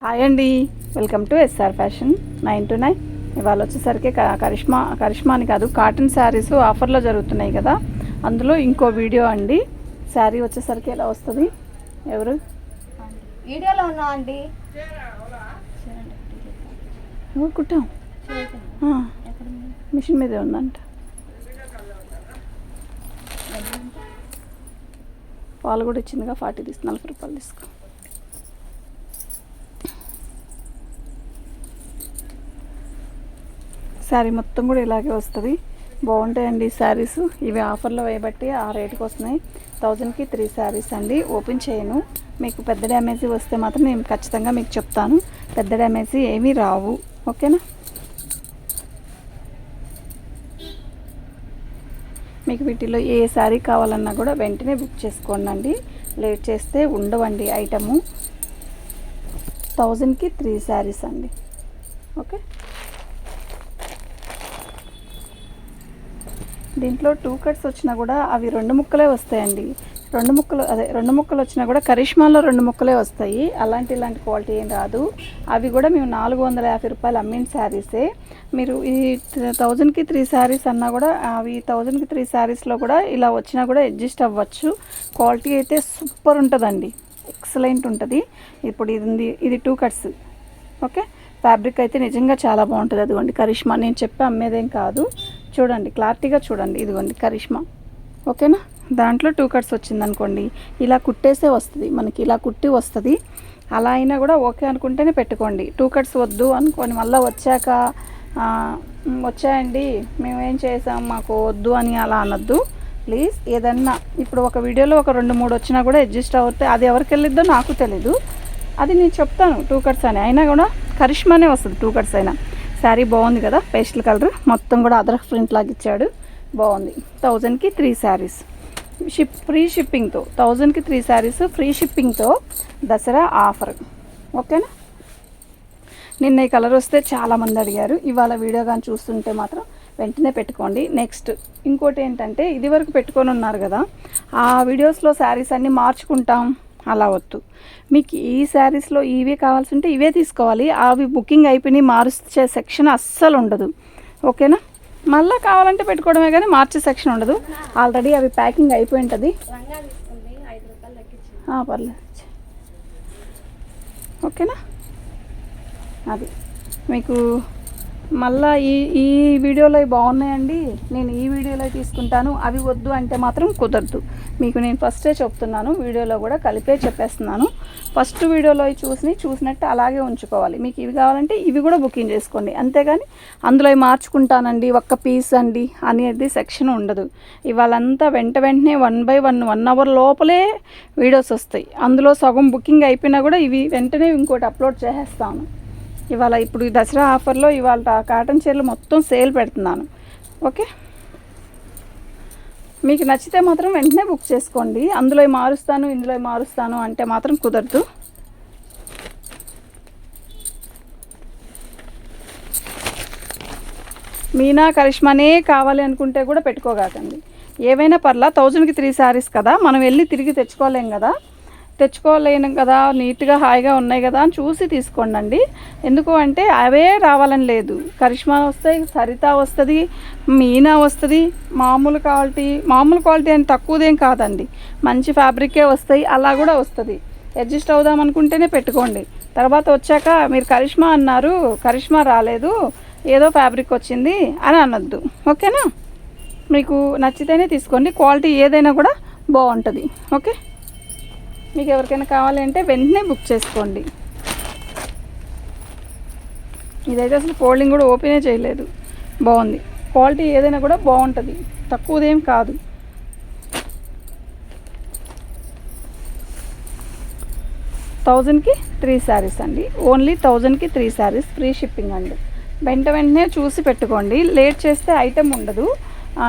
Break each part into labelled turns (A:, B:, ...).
A: Hi అండి, welcome to S R fashion 9 to 9. ఇవాళ వచ్చేసరికి కరిష్మా అని కాదు, కాటన్ శారీస్ ఆఫర్లో జరుగుతున్నాయి కదా, అందులో ఇంకో వీడియో అండి. శారీ వచ్చేసరికి ఎలా వస్తుంది, ఎవరు
B: వీడియోలో ఉన్నా అండి,
A: కుట్టాం మిషన్ మీదే ఉందంట. పాలు కూడా ఇచ్చిందిగా, 40 రూపాయలు తీసుకో. శారీ మొత్తం కూడా ఇలాగే వస్తుంది, బాగుంటాయండి శారీస్. ఇవి ఆఫర్లో వేయబట్టి ఆ రేటుకి వస్తున్నాయి. 1000కి 3 శారీస్ అండి. ఓపెన్ చేయను, మీకు పెద్ద డ్యామేజీ వస్తే మాత్రం నేను ఖచ్చితంగా మీకు చెప్తాను. పెద్ద డ్యామేజీ ఏమీ రావు, ఓకేనా. మీకు వీటిలో ఏ శారీ కావాలన్నా కూడా వెంటనే బుక్ చేసుకోండి, లేట్ చేస్తే ఉండవండి ఐటము. 1000కి 3 శారీస్ అండి, ఓకే. దీంట్లో 2 కట్స్ వచ్చినా కూడా అవి 2 ముక్కలే వస్తాయండి. 2 ముక్కలు వచ్చినా కూడా కరిష్మాలో 2 ముక్కలే వస్తాయి. ఇలాంటి క్వాలిటీ ఏం రాదు. అవి కూడా మేము 450 రూపాయలు అమ్మిన శారీసే. మీరు ఈ 1000కి 3 శారీస్ అన్నా కూడా అవి 1000కి 3 శారీస్లో కూడా ఇలా వచ్చినా కూడా అడ్జస్ట్ అవ్వచ్చు. క్వాలిటీ అయితే సూపర్ ఉంటుందండి, ఎక్సలెంట్ ఉంటుంది. ఇప్పుడు ఇది 2 కట్స్, ఓకే. ఫ్యాబ్రిక్ అయితే నిజంగా చాలా బాగుంటుంది. అదిగోండి కరిష్మా, నేను చెప్పి అమ్మేదేం కాదు. చూడండి, క్లారిటీగా చూడండి, ఇదిగోండి కరిష్మా, ఓకేనా. దాంట్లో 2 కట్స్ వచ్చిందనుకోండి, ఇలా కుట్టేసే వస్తుంది మనకి, ఇలా కుట్టి వస్తుంది. అలా అయినా కూడా ఓకే అనుకుంటేనే పెట్టుకోండి. 2 కట్స్ వద్దు అనుకోని మళ్ళీ వచ్చాయండి మేము ఏం చేసాం మాకు వద్దు అని అలా అనొద్దు ప్లీజ్. ఏదన్నా ఇప్పుడు ఒక వీడియోలో ఒక 2-3 వచ్చినా కూడా అడ్జస్ట్ అవుతాయి. అది ఎవరికి వెళ్ళిద్దో నాకు తెలీదు, అది నేను చెప్తాను. 2 కట్స్ అని అయినా కూడా కరిష్మానే వస్తుంది, 2 కట్స్ అయినా. శారీ బాగుంది కదా, పేస్టల్ కలర్ మొత్తం కూడా అదరక్ ప్రింట్ లాగా ఇచ్చాడు, బాగుంది. 1000కి 3 శారీస్ ఫ్రీ షిప్పింగ్తో. 1000కి 3 శారీస్ ఫ్రీ షిప్పింగ్తో దసరా ఆఫర్, ఓకేనా. నిన్న ఈ కలర్ వస్తే చాలామంది అడిగారు. ఇవాళ వీడియో కానీ చూస్తుంటే మాత్రం వెంటనే పెట్టుకోండి. నెక్స్ట్ ఇంకోటి ఏంటంటే, ఇది వరకు పెట్టుకొని ఉన్నారు కదా, ఆ వీడియోస్లో శారీస్ అన్నీ మార్చుకుంటాం అలా వద్దు. మీకు ఈ శారీస్లో ఇవే కావాల్సి ఉంటే ఇవే తీసుకోవాలి. అవి బుకింగ్ అయిపోయి మార్చే సెక్షన్ అస్సలు ఉండదు, ఓకేనా. మళ్ళీ కావాలంటే పెట్టుకోవడమే కానీ మార్చే సెక్షన్ ఉండదు. ఆల్రెడీ అవి ప్యాకింగ్ అయిపోయి ఉంటుంది, పర్లేదు, ఓకేనా. అది మీకు మళ్ళీ ఈ వీడియోలో బాగున్నాయండి, నేను ఈ వీడియోలో తీసుకుంటాను అవి వద్దు అంటే మాత్రం కుదరదు. మీకు నేను ఫస్టే చెప్తున్నాను, వీడియోలో కూడా కలిపే చెప్పేస్తున్నాను. ఫస్ట్ వీడియోలో చూసినట్టు అలాగే ఉంచుకోవాలి. మీకు ఇవి కావాలంటే ఇవి కూడా బుకింగ్ చేసుకోండి, అంతేగాని అందులో మార్చుకుంటానండి ఒక్క పీస్ అండి అనేది సెక్షన్ ఉండదు. ఇవాళంతా వెంటనే 1 by 1 అవర్ లోపలే వీడియోస్ వస్తాయి. అందులో సగం బుకింగ్ అయిపోయినా కూడా ఇవి వెంటనే ఇంకోటి అప్లోడ్ చేసేస్తాను. ఇవాళ ఇప్పుడు ఈ దసరా ఆఫర్లో ఇవాళ కాటన్ చీరలు మొత్తం సేల్ పెడుతున్నాను, ఓకే. మీకు నచ్చితే మాత్రం వెంటనే బుక్ చేసుకోండి. అందులో మారుస్తాను ఇందులో మారుస్తాను అంటే మాత్రం కుదరదు. మీనా కరిష్మానే కావాలి అనుకుంటే కూడా పెట్టుకోగాకండి, ఏవైనా పర్లా. 1000కి 3 శారీస్ కదా, మనం వెళ్ళి తిరిగి తెచ్చుకోలేం కదా, నీట్గా హాయిగా ఉన్నాయి కదా అని చూసి తీసుకోండి. ఎందుకు అంటే అవే రావాలని లేదు. కరిష్మా వస్తాయి, సరిత వస్తుంది, మీనా వస్తుంది. మామూలు క్వాలిటీ అని తక్కువదేం కాదండి, మంచి ఫ్యాబ్రికే వస్తాయి. అలా కూడా వస్తుంది. అడ్జస్ట్ అవుదాం అనుకుంటేనే పెట్టుకోండి. తర్వాత వచ్చాక మీరు కరిష్మా అన్నారు, కరిష్మా రాలేదు, ఏదో ఫ్యాబ్రిక్ వచ్చింది అని అనొద్దు, ఓకేనా. మీకు నచ్చితేనే తీసుకోండి, క్వాలిటీ ఏదైనా కూడా బాగుంటుంది, ఓకే. మీకు ఎవరికైనా కావాలి అంటే వెంటనే బుక్ చేసుకోండి. ఇదైతే అసలు ఫోల్డింగ్ కూడా ఓపెనే చేయలేదు, బాగుంది. క్వాలిటీ ఏదైనా కూడా బాగుంటుంది, తక్కువదేం కాదు. థౌజండ్కి 3 శారీస్ అండి, ఓన్లీ 1000కి 3 శారీస్ ఫ్రీ షిప్పింగ్ అండి. వెంటనే చూసి పెట్టుకోండి, లేట్ చేస్తే ఐటెం ఉండదు.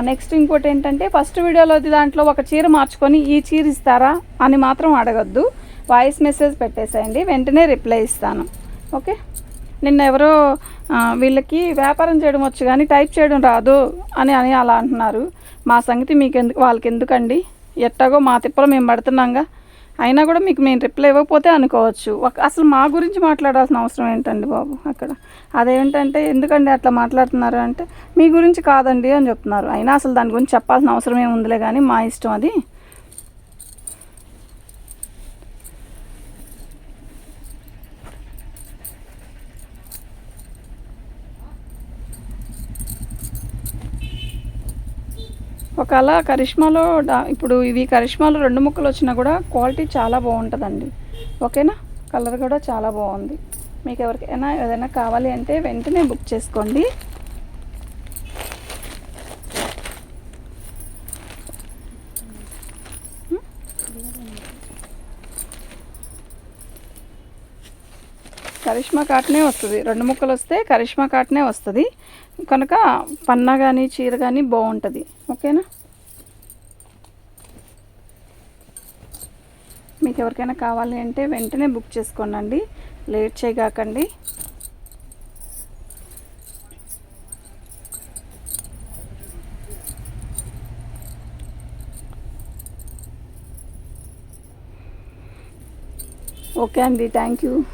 A: నెక్స్ట్ ఇంకోటి ఏంటంటే, ఫస్ట్ వీడియోలో దాంట్లో ఒక చీర మార్చుకొని ఈ చీర ఇస్తారా అని మాత్రం అడగద్దు. వాయిస్ మెసేజ్ పెట్టేసేయండి, వెంటనే రిప్లై ఇస్తాను, ఓకే. నిన్న ఎవరో వీళ్ళకి వ్యాపారం చేయడం వచ్చు కానీ టైప్ చేయడం రాదు అని అలా అంటున్నారు. మా సంగతి వాళ్ళకి ఎందుకండి, ఎట్టాగో మా తిప్పలు మేము పడుతున్నాంగా అయినా కూడా మీకు మేము రిప్లై ఇవ్వకపోతే అనుకోవచ్చు అసలు మా గురించి మాట్లాడాల్సిన అవసరం ఏంటండి బాబు అక్కడ. అదేంటంటే ఎందుకండి అట్లా మాట్లాడుతున్నారు అంటే మీ గురించి కాదండి అని చెప్తున్నారు. అయినా అసలు దాని గురించి చెప్పాల్సిన అవసరం ఏముందిలే కానీ మా ఇష్టం అది. ఒకవేళ కరిష్మాలో ఇప్పుడు ఇవి కరిష్మాలో 2 ముక్కలు వచ్చినా కూడా క్వాలిటీ చాలా బాగుంటుందండి. ఓకేనా, కలర్ కూడా చాలా బాగుంది. మీకు ఎవరికైనా ఏదైనా కావాలి అంటే వెంటనే బుక్ చేసుకోండి. కరిష్మా కాటనే వస్తుంది. 2 ముక్కలు వస్తే కరిష్మా కాటనే వస్తుంది కనుక పన్నా కానీ చీర కానీ బాగుంటుంది. ఓకేనా, మీకు ఎవరికైనా కావాలి అంటే వెంటనే బుక్ చేసుకోండి, లేట్ చేయగాకండి. ఓకే అండి, థ్యాంక్ యూ.